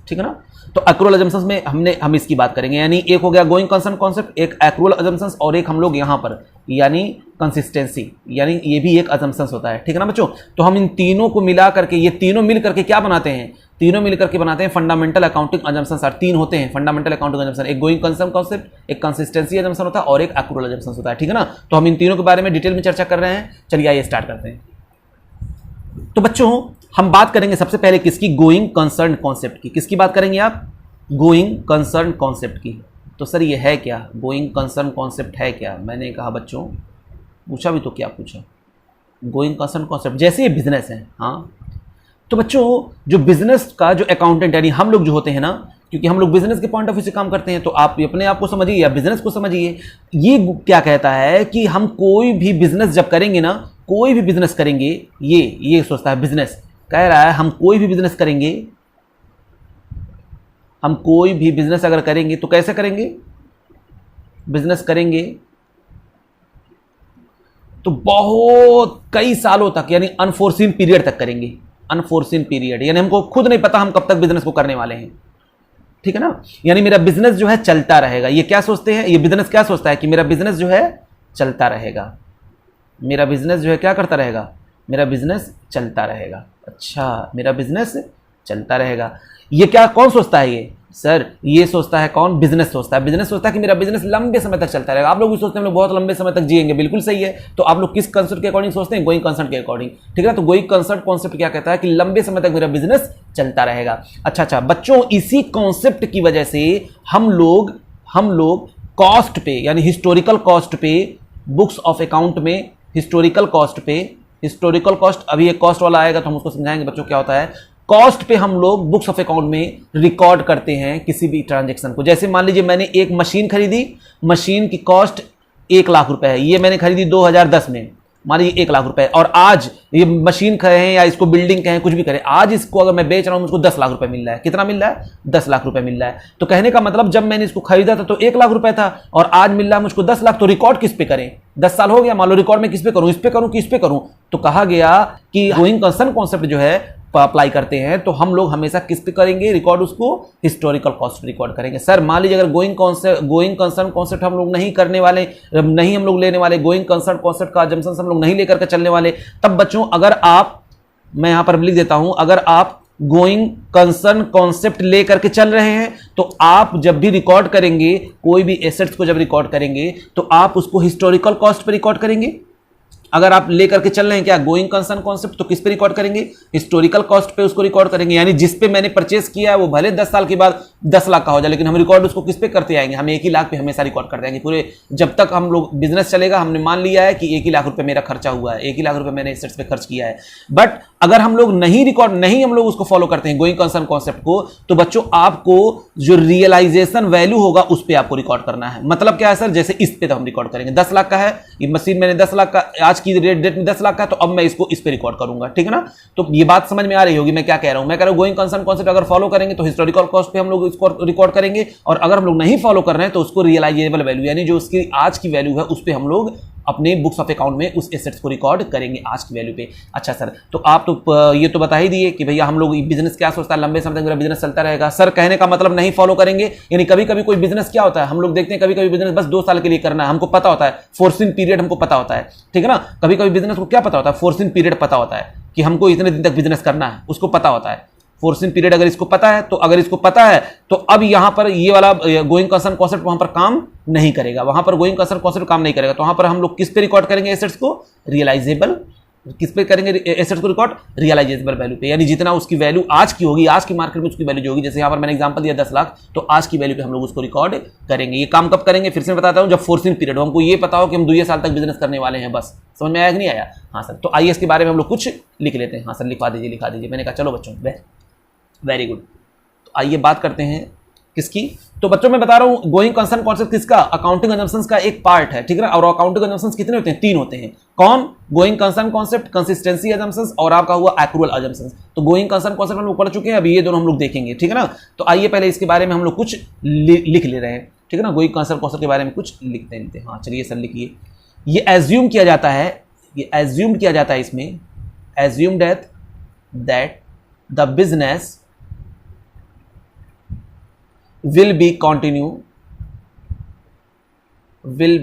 ठीक है ना। तो एक्रूअल अजम्पशंस में हम इसकी बात करेंगे, यानी एक हो गया गोइंग कंसर्न कॉन्सेप्ट, एक एक्रूअल अजम्पशंस, और एक हम लोग यहां पर यानी कंसिस्टेंसी, यानी ये भी एक अजम्पशंस होता है, ठीक है ना बच्चों। तो हम इन तीनों को मिला करके, ये तीनों मिल करके क्या बनाते हैं, तीनों मिलकर के बनाते हैं फंडामेंटल अकाउंटिंग अजम्पशंस। और तीन होते हैं फंडामेंटल अकाउंटिंग अजम्पशन, एक गोइंग कंसर्न कॉन्सेप्ट, एक कंसिस्टेंसी अजम्पशन होता है, और एक एक्रूअल अजम्पशंस होता है, ठीक है ना। तो हम इन तीनों के बारे में डिटेल में चर्चा कर रहे हैं। चलिए आइए स्टार्ट करते हैं। तो बच्चों हम बात करेंगे सबसे पहले किसकी, गोइंग कंसर्न कॉन्सेप्ट की। किसकी बात करेंगे आप, गोइंग कंसर्न कॉन्सेप्ट की। तो सर ये है क्या, गोइंग कंसर्न कॉन्सेप्ट है क्या? मैंने कहा बच्चों, पूछा भी तो क्या पूछा, गोइंग कंसर्न कॉन्सेप्ट जैसे ये बिजनेस है। हाँ, तो बच्चों जो बिजनेस का जो अकाउंटेंट यानी हम लोग जो होते हैं ना, क्योंकि हम लोग बिजनेस के पॉइंट ऑफ व्यू से काम करते हैं, तो आप अपने आप को समझिए या बिजनेस को समझिए। ये क्या कहता है कि हम कोई भी बिजनेस जब करेंगे ना, कोई भी बिजनेस करेंगे, ये सोचता है बिजनेस, कह रहा है हम कोई भी बिजनेस करेंगे, हम कोई भी बिजनेस अगर करेंगे तो कैसे करेंगे, बिजनेस करेंगे तो बहुत कई सालों तक, यानी अनफोर्सीन पीरियड तक करेंगे। अनफोर्सीन पीरियड यानी हमको खुद नहीं पता हम कब तक बिजनेस को करने वाले हैं, ठीक है ना। यानी मेरा बिजनेस जो है चलता रहेगा। ये क्या सोचते हैं, ये बिजनेस क्या सोचता है कि मेरा बिजनेस जो है चलता रहेगा, मेरा बिजनेस जो है क्या करता रहेगा, मेरा बिजनेस चलता रहेगा। अच्छा, मेरा बिजनेस चलता रहेगा। ये क्या कौन सोचता है, ये सर ये सोचता है कौन, बिजनेस सोचता है। बिजनेस सोचता है कि मेरा बिजनेस लंबे समय तक चलता रहेगा। आप लोग भी सोचते हैं हम लोग बहुत लंबे समय तक जिएंगे, बिल्कुल सही है। तो आप लोग किस कंसेप्ट के अकॉर्डिंग सोचते हैं, गोइंग कंसेप्ट के अकॉर्डिंग, ठीक है ना। तो गोइंग कंसेप्ट कॉन्सेप्ट क्या कहता है कि लंबे समय तक मेरा बिजनेस चलता रहेगा। अच्छा बच्चों, इसी कॉन्सेप्ट की वजह से हम लोग कॉस्ट पे, यानी हिस्टोरिकल कॉस्ट पे, बुक्स ऑफ अकाउंट में हिस्टोरिकल कॉस्ट पे, हिस्टोरिकल कॉस्ट, अभी एक कॉस्ट वाला आएगा तो हम उसको समझाएंगे बच्चों क्या होता है। कॉस्ट पे हम लोग बुक्स ऑफ अकाउंट में रिकॉर्ड करते हैं किसी भी ट्रांजैक्शन को। जैसे मान लीजिए मैंने एक मशीन खरीदी, मशीन की कॉस्ट 1 लाख रुपए है, ये मैंने खरीदी 2010 में, मान लीजिए 1 लाख रुपए, और आज ये मशीन कहें या इसको बिल्डिंग कहें, कुछ भी करें, आज इसको अगर मैं बेच रहा हूं मुझको 10 लाख रुपए मिल रहा है। कितना मिल रहा है, 10 लाख रुपए मिल रहा है। तो कहने का मतलब जब मैंने इसको खरीदा था तो 1 लाख रुपए था, और आज मिल रहा है मुझको 10 लाख। तो रिकॉर्ड किस पे करें, 10 साल हो गया, मान लो रिकॉर्ड में किस पे करूं, इस पे करूं कि इस पे करूं। तो कहा गया कि गोइंग कंसर्न कॉन्सेप्ट जो है अप्लाई करते हैं तो हम लोग हमेशा किस पे करेंगे रिकॉर्ड, उसको हिस्टोरिकल कॉस्ट रिकॉर्ड करेंगे। सर मान लीजिए अगर गोइंग कंसर्न कॉन्सेप्ट हम लोग नहीं करने वाले, नहीं हम लोग लेने वाले, गोइंग कंसर्न कॉन्सेप्ट का अजम्पशन हम लोग नहीं लेकर के चलने वाले, तब बच्चों अगर आप, मैं यहां पर लिख देता हूं, अगर आप गोइंग कंसर्न कॉन्सेप्ट लेकर के चल रहे हैं तो आप जब भी रिकॉर्ड करेंगे, कोई भी एसेट्स को जब रिकॉर्ड करेंगे तो आप उसको हिस्टोरिकल कॉस्ट पे रिकॉर्ड करेंगे। अगर आप लेकर के चल रहे हैं क्या गोइंग कंसर्न कॉन्सेप्ट, तो किस पे रिकॉर्ड करेंगे, हिस्टोरिकल कॉस्ट पे उसको रिकॉर्ड करेंगे। यानी जिस पे मैंने परचेस किया है वो भले 10 साल के बाद 10 लाख का हो जाए, लेकिन हम रिकॉर्ड उसको किस पे करते आएंगे, हम 1 ही लाख पे हमेशा रिकॉर्ड करते आएंगे पूरे, जब तक हम लोग बिजनेस चलेगा। हमने मान लिया है कि 1 ही लाख रुपए मेरा खर्चा हुआ है, 1 ही लाख रुपए मैंने एसेट्स पे खर्च किया है। बट अगर हम लोग नहीं हम लोग उसको फॉलो करते हैं गोइंग कंसर्न कॉन्सेप्ट को, तो बच्चों आपको जो रियलाइजेशन वैल्यू होगा उस पे आपको रिकॉर्ड करना है। मतलब क्या है सर, जैसे इस पे तो हम रिकॉर्ड करेंगे 10 लाख का है ये मशीन, मैंने 10 लाख का, आज की डेट में 10 लाख का, तो अब मैं इसको इस पे रिकॉर्ड करूंगा, ठीक है ना। तो ये बात समझ में आ रही होगी मैं क्या कह रहा हूं। मैं कह रहा हूं गोइंग कंसर्न कॉन्सेप्ट अगर फॉलो करेंगे तो हिस्टोरिकल कॉस्ट पे हम लोग इसको रिकॉर्ड करेंगे, और अगर हम लोग नहीं फॉलो कर रहे हैं तो उसको रियलाइजेबल वैल्यू, यानी जो उसकी आज की वैल्यू है उस पे हम लोग अपने बुक्स ऑफ अकाउंट में उस एसेट्स को रिकॉर्ड करेंगे आज की वैल्यू पे। अच्छा सर, तो आप तो ये तो बता ही दिए कि भैया हम लोग बिजनेस क्या सोचता है, लंबे समय तक मेरा बिजनेस चलता रहेगा। सर कहने का मतलब नहीं फॉलो करेंगे, यानी कभी कभी कोई बिजनेस क्या होता है, हम लोग देखते हैं कभी कभी बिजनेस बस 2 साल के लिए करना है, हमको पता होता है, फोर्सिंग पीरियड हमको पता होता है, ठीक है ना। कभी कभी बिजनेस को क्या पता होता है, फोर्सिंग पीरियड पता होता है कि हमको इतने दिन तक बिजनेस करना है, उसको पता होता है फोर्सिंग पीरियड। अगर इसको पता है तो अब यहां पर ये वाला गोइंग कंसर्न कॉन्सेप्ट वहां पर काम नहीं करेगा, वहां पर गोइंग कंसर्न कॉन्सेप्ट काम नहीं करेगा। तो वहां पर हम लोग किस पे रिकॉर्ड करेंगे एसेट्स को, रियलाइजेबल, किस पे करेंगे एसेट्स को रिकॉर्ड, रियलाइजेबल वैल्यू पे, यानी जितना उसकी वैल्यू आज की होगी, आज की मार्केट में उसकी वैल्यू जो होगी, जैसे यहाँ पर मैंने एग्जांपल दिया 10 लाख, तो आज की वैल्यू पे हम लोग उसको रिकॉर्ड करेंगे। ये काम कब करेंगे, फिर से मैं बताता हूँ, जब फोर्सिंग पीरियड हो, हमको ये पता हो कि हम 2 साल तक बिजनेस करने वाले हैं। बस समझ में आया कि नहीं आया। हाँ सर, तो आइए इसके बारे में हम लोग कुछ लिख लेते हैं। हाँ सर लिखा दीजिए। मैंने कहा चलो बच्चों वेरी गुड। तो आइए बात करते हैं किसकी। तो बच्चों मैं बता रहा हूं गोइंग कंसर्न कॉन्सेप्ट किसका, अकाउंटिंग अजम्पशंस का एक पार्ट है, ठीक है ना। और अकाउंटिंग अजम्पशंस कितने होते हैं, 3 होते हैं। कौन, going concern concept, consistency assumptions और आपका हुआ एक्रूअल अजम्पशंस। तो गोइंग कंसर्न कॉन्सेप्ट हम लोग पढ़ चुके हैं, अभी ये दोनों हम लोग देखेंगे, ठीक है ना। तो आइए पहले इसके बारे में हम लोग कुछ लिख ले रहे हैं, ठीक है ना। गोइंग कंसर्न कॉन्सेप्ट के बारे में कुछ लिखते हैं। हाँ चलिए सर लिखिए। ये एज्यूम किया जाता है इसमें assume that the business will be continue will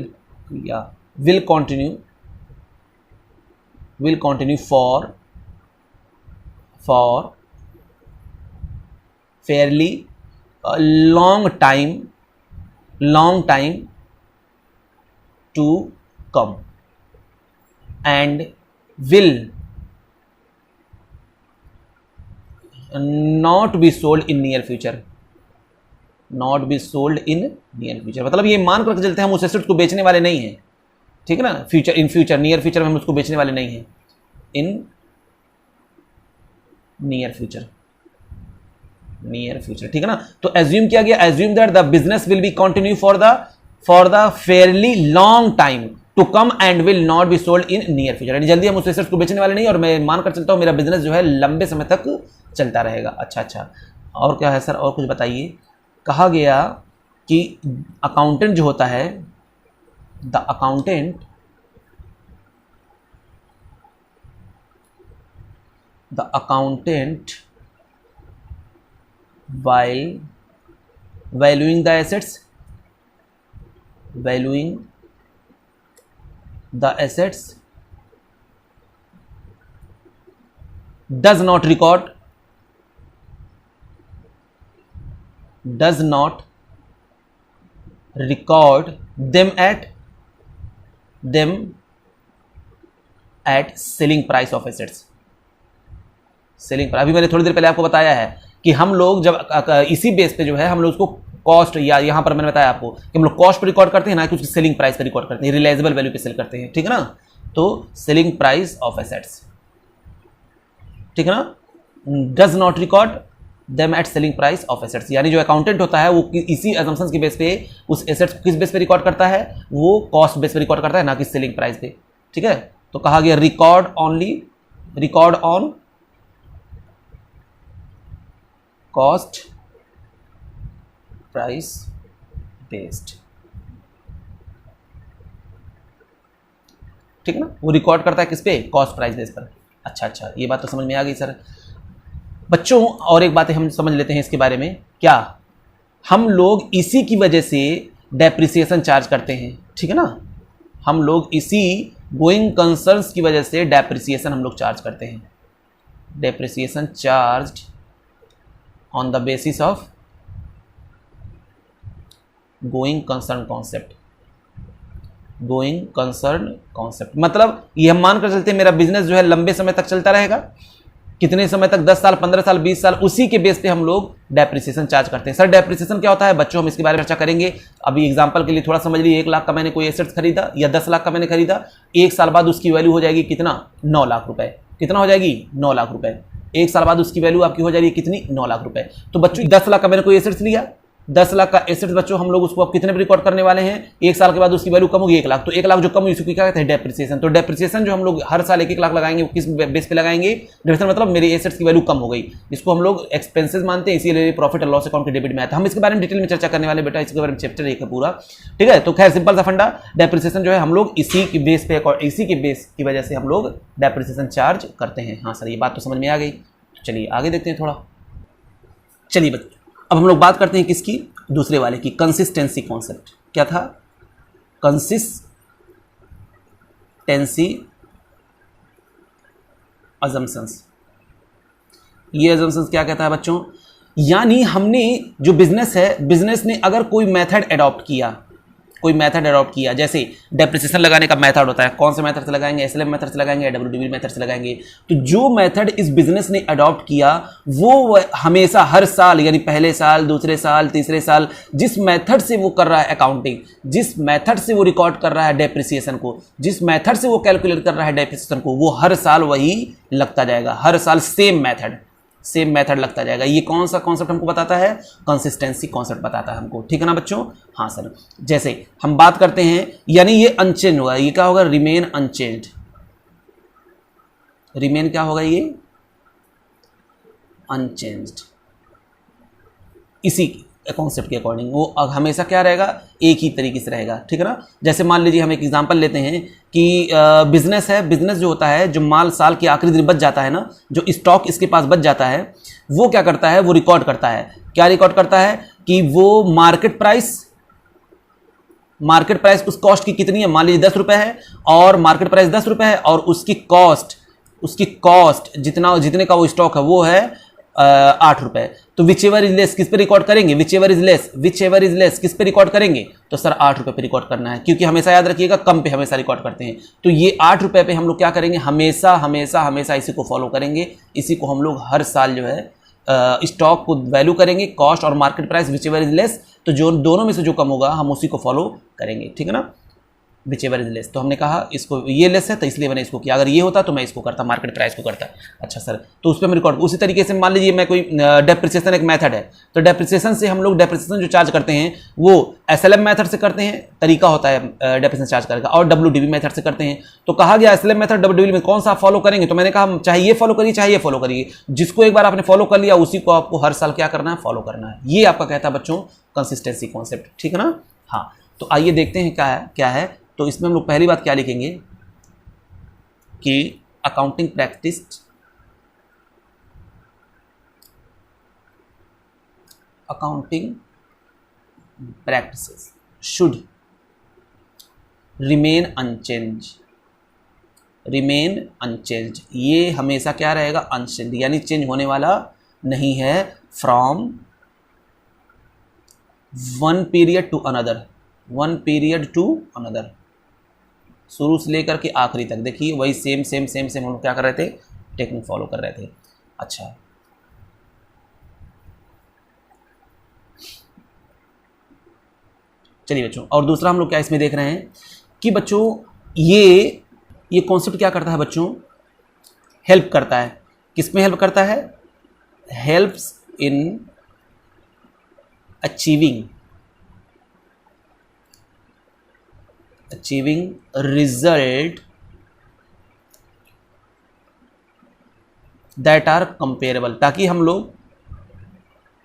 continue for fairly a long time to come and will not be sold in near future. मतलब ये मान कर चलते हैं हम उस एसेट को बेचने वाले नहीं हैं, ठीक है ना, इन फ्यूचर नियर फ्यूचर में हम उसको बेचने वाले नहीं हैं, इन नियर फ्यूचर, ठीक है ना। तो एज्यूम किया गया, assume that the business will be continue for the fairly long time to come and will not be sold in near future, यानी जल्दी हम उस एसेट को बेचने वाले नहीं और मैं मानकर चलता हूं मेरा बिजनेस जो है लंबे समय तक चलता रहेगा। अच्छा, और क्या है सर, और कुछ बताइए। कहा गया कि अकाउंटेंट जो होता है, the accountant while valuing the assets does not record them at selling price of assets। अभी मैंने थोड़ी देर पहले आपको बताया है कि हम लोग जब इसी बेस पे जो है हम लोग उसको कॉस्ट, या यहाँ पर मैंने बताया आपको कि हम लोग कॉस्ट पे रिकॉर्ड करते हैं ना कि उसकी सेलिंग प्राइस पे रिकॉर्ड करते हैं, रियलाइजेबल वैल्यू पे सेल करते हैं, ठीक है ना। तो सेलिंग प्राइस ऑफ एसेट्स, ठीक है ना, does not record them at selling price of assets, यानी जो अकाउंटेंट होता है वो इसी अजम्पशंस के बेस पे उस एसेट्स को किस बेस पे रिकॉर्ड करता है, वो कॉस्ट बेस पे रिकॉर्ड करता है, ना कि सेलिंग प्राइस पे, ठीक है। तो कहा गया record on cost price based, ठीक है ना, वो रिकॉर्ड करता है किस पे, कॉस्ट प्राइस बेस पर। अच्छा, ये बात तो समझ में आ गई सर। बच्चों और एक बात हम समझ लेते हैं इसके बारे में, क्या हम लोग इसी की वजह से डेप्रिसिएशन चार्ज करते हैं, ठीक है ना, हम लोग इसी गोइंग कंसर्न्स की वजह से डेप्रिसिएशन हम लोग चार्ज करते हैं, depreciation charged on the basis of going concern concept। मतलब ये हम मान कर चलते हैं मेरा बिजनेस जो है लंबे समय तक चलता रहेगा, कितने समय तक, 10 साल 15 साल 20 साल, उसी के बेस पे हम लोग डेप्रिसिएशन चार्ज करते हैं। सर डेप्रिसिएशन क्या होता है बच्चों, हम इसके बारे में चर्चा करेंगे। अभी एग्जांपल के लिए थोड़ा समझ लीजिए, 1 लाख का मैंने कोई एसेट्स खरीदा या 10 लाख का मैंने खरीदा, 1 साल बाद उसकी वैल्यू हो जाएगी कितना, 9 लाख रुपए। कितना हो जाएगी, 9 लाख रुपए। 1 साल बाद उसकी वैल्यू आपकी हो जाएगी कितनी, 9 लाख रुपए। तो बच्चों 10 लाख का मैंने कोई एसेट्स लिया, 10 लाख का एसेट्स बच्चों हम लोग उसको अब कितने पे रिकॉर्ड करने वाले हैं, 1 साल के बाद उसकी वैल्यू कम होगी 1 लाख। तो 1 लाख जो कम हुई उसको क्या कहते हैं, डेप्रिसिएशन। तो डेप्रिसिएशन जो हम लोग हर साल 1-1 लाख लगाएंगे, वो किस बेस पे लगाएंगे, डेप्रिसिएशन मतलब मेरे एसेट्स की वैल्यू कम हो गई, इसको हम लोग एक्सपेंसेस मानते हैं, इसीलिए प्रॉफिट एंड लॉस अकाउंट के डेबिट में आता है। हम इसके बारे में डिटेल में चर्चा करने वाले बेटा, इसके बारे में चैप्टर 1 है पूरा, ठीक है। तो खैर सिंपल सा फंडा, डेप्रिसिएशन जो है हम लोग इसी के बेस की वजह से हम लोग डेप्रिसिएशन चार्ज करते हैं। हाँ सर, ये बात तो समझ में आ गई। चलिए आगे देखते हैं थोड़ा। चलिए बच्चों अब हम लोग बात करते हैं किसकी, दूसरे वाले की, कंसिस्टेंसी कॉन्सेप्ट। क्या था, कंसिस्टेंसी अजम्पशंस। ये अजम्पशंस क्या कहता है बच्चों, यानी हमने जो बिजनेस है, बिजनेस ने अगर कोई मेथड अडॉप्ट किया, जैसे डेप्रिसिएशन लगाने का मेथड होता है, कौन से मेथड से लगाएंगे, एसएलएम मेथड से लगाएंगे, डब्ल्यूडीवी मेथड से लगाएंगे। तो जो मेथड इस बिजनेस ने अडॉप्ट किया वो हमेशा हर साल, यानी पहले साल, दूसरे साल, तीसरे साल, जिस मेथड से वो कर रहा है अकाउंटिंग, जिस मेथड से वो रिकॉर्ड कर रहा है डेप्रिसिएशन को, जिस मेथड से वो कैलकुलेट कर रहा है डेप्रिसिएशन को, वो हर साल वही लगता जाएगा, हर साल सेम मेथड लगता जाएगा। ये कौन सा कॉन्सेप्ट हमको बताता है, कंसिस्टेंसी कॉन्सेप्ट बताता है हमको, ठीक है ना बच्चों। हाँ सर, जैसे हम बात करते हैं, यानी ये अनचेंज होगा, ये क्या होगा, रिमेन अनचेंज्ड। रिमेन क्या होगा, ये अनचेंज्ड। इसी कॉन्सेप्ट के अकॉर्डिंग वो हमेशा क्या रहेगा, एक ही तरीके से रहेगा, ठीक है ना। जैसे मान लीजिए हम एक एग्जांपल लेते हैं कि बिजनेस है, बिजनेस जो होता है, जो माल साल के आखिरी दिन बच जाता है ना, जो स्टॉक इसके पास बच जाता है, वो क्या करता है, वो रिकॉर्ड करता है। क्या रिकॉर्ड करता है कि वो मार्केट प्राइस उस कॉस्ट की कितनी है, मान लीजिए 10 रुपए है और मार्केट प्राइस 10 रुपए है और उसकी कॉस्ट जितने का वो स्टॉक है वो है 8 रुपए। तो विच एवर इज लेस किस पे रिकॉर्ड करेंगे, विच एवर इज लेस किस पे रिकॉर्ड करेंगे, तो सर 8 रुपए पे रिकॉर्ड करना है, क्योंकि हमेशा याद रखिएगा कम पे हमेशा रिकॉर्ड करते हैं। तो ये 8 रुपए पे हम लोग क्या करेंगे, हमेशा इसी को फॉलो करेंगे। इसी को हम लोग हर साल जो है स्टॉक को वैल्यू करेंगे, कॉस्ट और market price which ever is less, तो जो दोनों में से जो कम होगा हम उसी को फॉलो करेंगे, ठीक है ना। विच एवर इज लेस, तो हमने कहा इसको ये लेस है तो इसलिए मैंने इसको किया, अगर ये होता तो मैं इसको करता, मार्केट प्राइस को करता। अच्छा सर, तो उस पर मैं रिकॉर्ड। उसी तरीके से मान लीजिए मैं कोई डेप्रिसिएशन एक मेथड है, तो डेप्रिसिएशन से हम लोग डेप्रिसिएशन जो चार्ज करते हैं वो SLM मेथड से करते हैं, तरीका होता है डेप्रिसिएशन चार्ज करने का, और WDV मेथड से करते हैं। तो कहा गया SLM मेथड WDV में कौन सा फॉलो करेंगे, तो मैंने कहा चाहे ये फॉलो करिए चाहे ये फॉलो करिए, जिसको एक बार आपने फॉलो कर लिया उसी को आपको हर साल क्या करना है, फॉलो करना है। ये आपका कहता है बच्चों कंसिस्टेंसी कॉन्सेप्ट, ठीक है ना। हाँ, तो आइए देखते हैं क्या है। तो इसमें हम लोग पहली बात क्या लिखेंगे कि accounting practices should remain unchange. ये हमेशा क्या रहेगा, अनचेंज, यानी चेंज होने वाला नहीं है। From one period to another, शुरू से लेकर के आखिरी तक देखिए वही सेम हम लोग क्या कर रहे थे, टेक्निक फॉलो कर रहे थे। अच्छा, चलिए बच्चों, और दूसरा हम लोग क्या इसमें देख रहे हैं कि बच्चों ये कॉन्सेप्ट क्या करता है बच्चों, हेल्प करता है। किस में हेल्प करता है, helps in achieving result that are comparable, ताकि हम लोग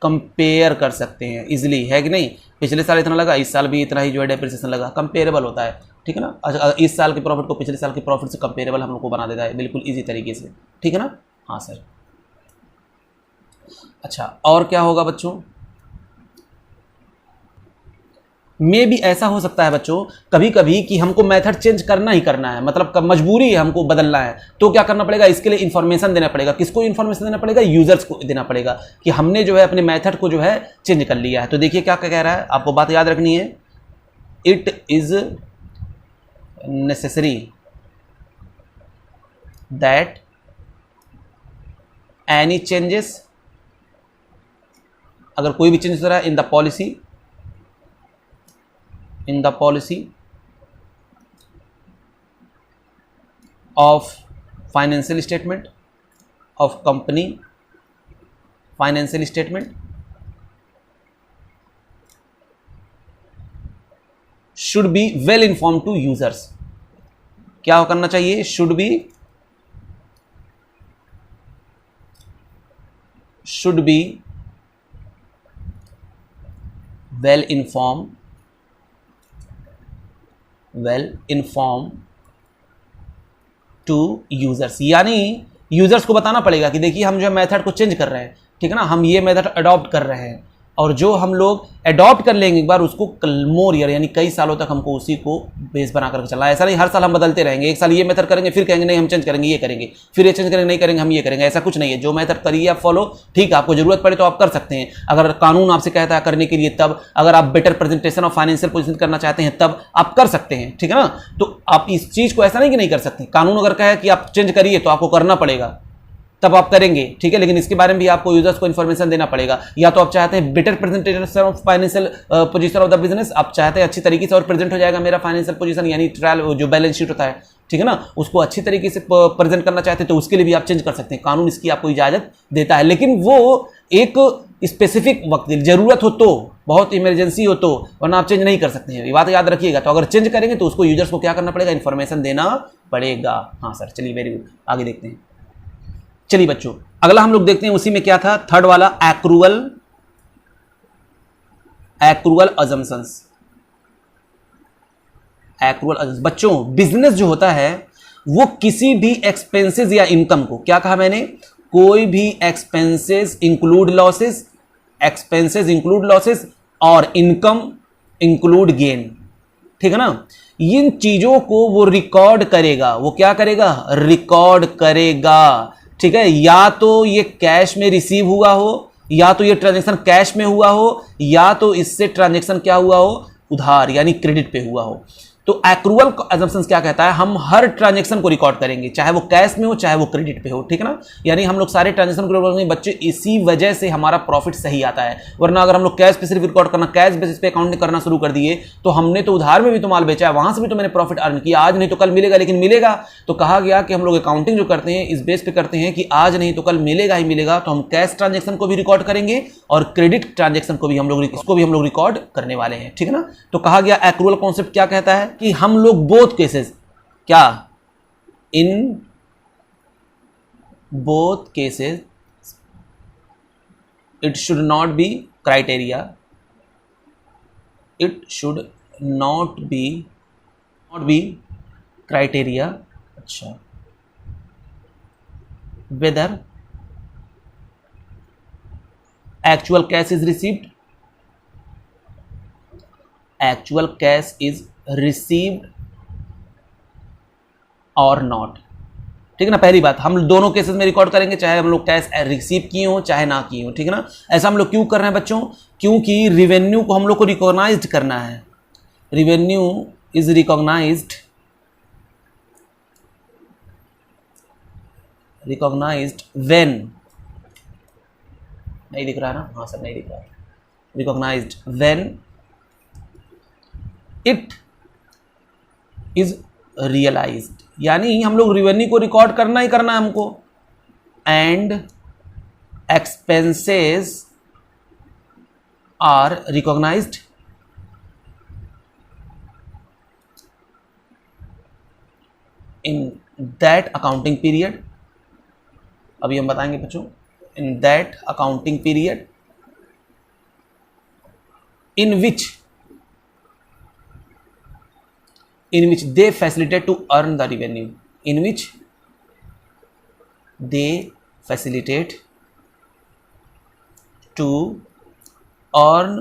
कंपेयर कर सकते हैं इजिली, है कि नहीं। पिछले साल इतना लगा, इस साल भी इतना ही जो है डेप्रिसिएशन लगा, कंपेरेबल होता है, ठीक है ना। इस साल के प्रॉफिट को पिछले साल के प्रॉफिट से कंपेरेबल हम लोग को बना देता है, बिल्कुल इजी तरीके से, ठीक है ना। हाँ सर। अच्छा, और क्या होगा बच्चों, में भी ऐसा हो सकता है बच्चों कभी कभी कि हमको मेथड चेंज करना ही करना है, मतलब मजबूरी है हमको बदलना है, तो क्या करना पड़ेगा, इसके लिए इन्फॉर्मेशन देना पड़ेगा। किसको इन्फॉर्मेशन देना पड़ेगा, यूजर्स को देना पड़ेगा कि हमने जो है अपने मेथड को जो है चेंज कर लिया है। तो देखिए क्या कह रहा है, आपको बात याद रखनी है, it is necessary that any changes, अगर कोई भी चेंज हो रहा है in the policy of financial statement of company, financial statement should be well inform to users. क्या करना चाहिए, should be well inform to users, यानी यूजर्स को बताना पड़ेगा कि देखिए हम जो मेथड को चेंज कर रहे हैं, ठीक है ना, हम ये मेथड अडॉप्ट कर रहे हैं, और जो हम लोग अडॉप्ट कर लेंगे एक बार उसको मोर ईयर यानी कई सालों तक हमको उसी को बेस बना करके चलना है। ऐसा नहीं हर साल हम बदलते रहेंगे, एक साल ये मेथड करेंगे फिर कहेंगे नहीं हम चेंज करेंगे, ये करेंगे, फिर ये चेंज करेंगे नहीं करेंगे हम ये करेंगे, ऐसा कुछ नहीं है। जो मेथड करिए आप फॉलो, ठीक है, आपको जरूरत पड़े तो आप कर सकते हैं, अगर कानून आपसे कहता है करने के लिए तब, अगर आप better presentation of financial position करना चाहते हैं तब आप कर सकते हैं, ठीक है ना। तो आप इस चीज को ऐसा नहीं कि नहीं कर सकते, कानून अगर कहे कि आप चेंज करिए तो आपको करना पड़ेगा, तब आप करेंगे, ठीक है। लेकिन इसके बारे में भी आपको यूजर्स को इन्फॉर्मेशन देना पड़ेगा। या तो आप चाहते हैं better presentation of financial position of the business, आप चाहते हैं अच्छी तरीके से और प्रेजेंट हो जाएगा मेरा फाइनेंशियल पोजीशन, यानी ट्रायल जो बैलेंस शीट होता है, ठीक है ना, उसको अच्छी तरीके से प्रेजेंट करना चाहते हैं तो उसके लिए भी आप चेंज कर सकते हैं, कानून इसकी आपको इजाजत देता है। लेकिन वो एक स्पेसिफिक वक्त जरूरत हो तो, बहुत इमरजेंसी हो तो, वरना आप चेंज नहीं कर सकते हैं, ये बात याद रखिएगा। तो अगर चेंज करेंगे तो उसको यूजर्स को क्या करना पड़ेगा, इन्फॉर्मेशन देना पड़ेगा। हाँ सर, चलिए वेरी गुड, आगे देखते हैं। चलिए बच्चों, अगला हम लोग देखते हैं, उसी में क्या था, थर्ड वाला, accrual accrual assumptions. Accrual assumptions बच्चों, बिजनेस जो होता है वो किसी भी एक्सपेंसेस या इनकम को, क्या कहा मैंने, कोई भी expenses include losses, expenses include losses और इनकम इंक्लूड गेन, ठीक है ना, इन चीजों को वो रिकॉर्ड करेगा। वो क्या करेगा, रिकॉर्ड करेगा, ठीक है। या तो ये कैश में रिसीव हुआ हो, या तो ये ट्रांजैक्शन कैश में हुआ हो, या तो इससे ट्रांजैक्शन क्या हुआ हो, उधार यानी क्रेडिट पे हुआ हो। तो एक्रूअल अजम्पशंस क्या कहता है, हम हर ट्रांजैक्शन को रिकॉर्ड करेंगे, चाहे वो कैश में हो चाहे वो क्रेडिट पे हो, ठीक है ना। यानी हम लोग सारे ट्रांजैक्शन को रिकॉर्ड करेंगे बच्चे, इसी वजह से हमारा प्रॉफिट सही आता है। वरना अगर हम लोग कैश पे सिर्फ रिकॉर्ड करना, कैश बेसिस पे अकाउंटिंग करना शुरू कर दिए तो हमने तो उधार में भी तो माल बेचा है, वहां से भी तो मैंने प्रॉफिट अर्न किया, आज नहीं तो कल मिलेगा, लेकिन मिलेगा। तो कहा गया कि हम लोग अकाउंटिंग जो करते हैं इस बेस पे करते हैं कि आज नहीं तो कल मिलेगा ही मिलेगा, तो हम कैश ट्रांजैक्शन को भी रिकॉर्ड करेंगे और क्रेडिट ट्रांजैक्शन को भी हम लोग इसको भी हम लोग रिकॉर्ड करने वाले हैं, ठीक है ना। तो कहा गया एक्रूअल कॉन्सेप्ट क्या कहता है कि हम लोग बोथ केसेस, क्या, in both cases it should not be criteria, it should not be criteria, अच्छा, weather actual cash is received, actual cash is received or not, ठीक है ना। पहली बात, हम दोनों केसेस में रिकॉर्ड करेंगे, चाहे हम लोग कैश रिसीव किए हो चाहे ना किए हो, ठीक है ना। ऐसा हम लोग क्यों कर रहे हैं बच्चों, क्योंकि रिवेन्यू को हम लोग को रिकॉग्नाइज्ड करना है। रिवेन्यू इज रिकॉग्नाइज्ड व्हेन, नहीं दिख रहा ना, हाँ सर नहीं दिख रहा, recognised when it is realised, यानी हम लोग रिवेन्यू को रिकॉर्ड करना ही करना है हमको। And expenses are recognised in that accounting period, अभी हम बताएंगे बच्चों, in that accounting period in which they facilitate to earn the revenue, in which they facilitate to earn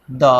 the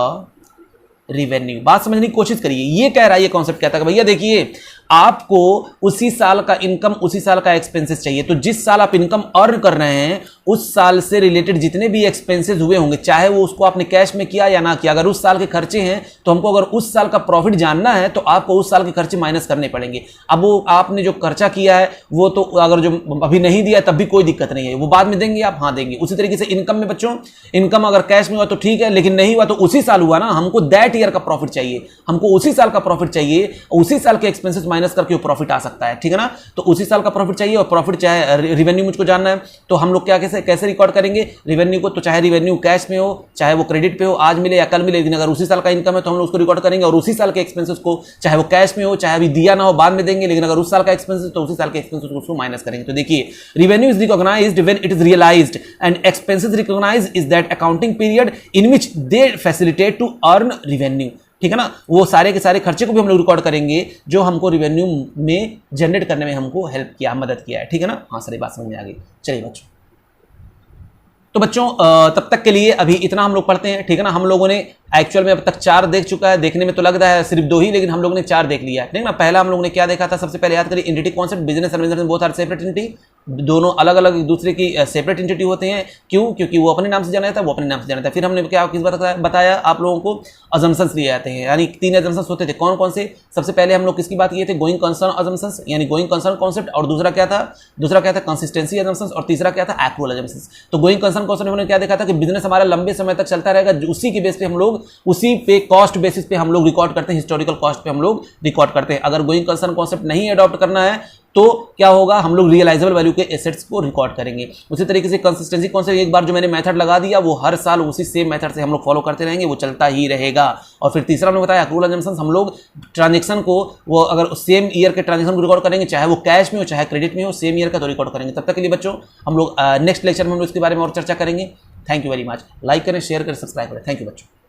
revenue। बात समझने की कोशिश करिए, ये कह रहा है, ये कॉन्सेप्ट कहता है कि भैया देखिए, आपको उसी साल का इनकम उसी साल का एक्सपेंसेस चाहिए, तो जिस साल आप इनकम अर्न कर रहे हैं उस साल से रिलेटेड जितने भी एक्सपेंसेस हुए होंगे, चाहे वो उसको आपने कैश में किया या ना किया, अगर उस साल के खर्चे हैं तो हमको अगर उस साल का प्रॉफिट जानना है तो आपको उस साल के खर्चे माइनस करने पड़ेंगे। अब वो आपने जो खर्चा किया है वो तो अगर जो अभी नहीं दिया तब भी कोई दिक्कत नहीं है, वो बाद में देंगे आप, हाँ देंगे। उसी तरीके से इनकम में बच्चों, इनकम अगर कैश में हुआ तो ठीक है, लेकिन नहीं हुआ तो उसी साल हुआ ना, हमको दैट ईयर का प्रॉफिट चाहिए, हमको उसी साल का प्रॉफिट चाहिए, उसी साल के एक्सपेंसेस माइनस करके वो प्रॉफिट आ सकता है, ठीक है ना। तो उसी साल का प्रॉफिट चाहिए और प्रॉफिट चाहे रिवेन्यू मुझको जानना है, तो हम लोग क्या कैसे रिकॉर्ड करेंगे रिवेन्यू को, तो चाहे रिवेन्यू कैश में हो चाहे वो क्रेडिट पे हो, आज मिले या कल मिले, लेकिन अगर उसी साल का इनकम है तो हम लोग उसको रिकॉर्ड करेंगे, और उसी साल के एक्सपेंसेस को चाहे वो कैश में हो चाहे अभी दिया ना हो बाद में देंगे, लेकिन अगर उस साल का एक्सपेंसेस तो उसी साल के एक्सपेंसेस को उसको माइनस करेंगे। तो देखिए, revenue is recognized when it is realized and expenses recognized is that accounting period in which they facilitate to earn revenue, ठीक है ना। वो सारे के सारे खर्चे को भी हम लोग रिकॉर्ड करेंगे जो हमको रिवेन्यू में जनरेट करने में हमको हेल्प किया, मदद किया है, ठीक है ना। हाँ सर ये बात समझ में आ गई। चलिए बच्चों, तो बच्चों तब तक के लिए अभी इतना हम लोग पढ़ते हैं, ठीक है ना। हम लोगों ने एक्चुअल में अब तक 4 देख चुका है, देखने में तो लगता है सिर्फ 2 ही, लेकिन हम लोगों ने 4 देख लिया है, ठीक ना। पहला हम लोगों ने क्या देखा था, सबसे पहले याद करिए, entity concept, business and business both are separate entity, दोनों अलग अलग एक दूसरे की सेपरेट एंटिटी होते हैं। क्यों? क्योंकि वो अपने नाम से जाना जाता है, वो अपने नाम से जाना जाता है। फिर हमने क्या किस बात बताया आप लोगों को, अजम्पशंस लिए जाते हैं, यानी 3 अजम्पशंस होते थे। कौन कौन से? सबसे पहले हम लोग किसकी बात किए थे, गोइंग कंसर्न अजम्पशंस, यानी गोइंग कंसर्न कॉन्सेप्ट, और दूसरा क्या था कंसिस्टेंसी अजम्पशंस, और तीसरा क्या था, एक्रूअल अजम्पशंस। तो गोइंग कंसर्न कॉन्सेप्ट हमने क्या देखा था कि बिजनेस हमारा लंबे समय तक चलता रहेगा, उसी के बेस पे हम लोग, उसी पे कॉस्ट बेसिस पे हम लोग रिकॉर्ड करते हैं, हिस्टोरिकल कॉस्ट पे हम लोग रिकॉर्ड करते हैं। अगर गोइंग कंसर्न कॉन्सेप्ट नहीं अडॉप्ट करना है तो क्या होगा, हम लोग रियलाइजेबल वैल्यू के एसेट्स को रिकॉर्ड करेंगे। उसी तरीके से कंसिस्टेंसी कॉन्सेप्ट, एक बार जो मैंने मेथड लगा दिया वो हर साल उसी सेम मेथड से हम लोग फॉलो करते रहेंगे, वो चलता ही रहेगा। और फिर तीसरा हमने बताया एक्रूअल अजम्पशंस, हम लोग ट्रांजेक्शन को, वो अगर सेम ईयर के ट्रांजेक्शन को रिकॉर्ड करेंगे, चाहे वो कैश में हो चाहे क्रेडिट में हो, सेम ईयर का तो रिकॉर्ड करेंगे। तब तक के लिए बच्चों हम लोग नेक्स्ट लेक्चर में हम लोग इसके बारे में और चर्चा करेंगे। Thank you very much. Like करें, शेयर करें, सब्सक्राइब करें। थैंक यू बच्चों।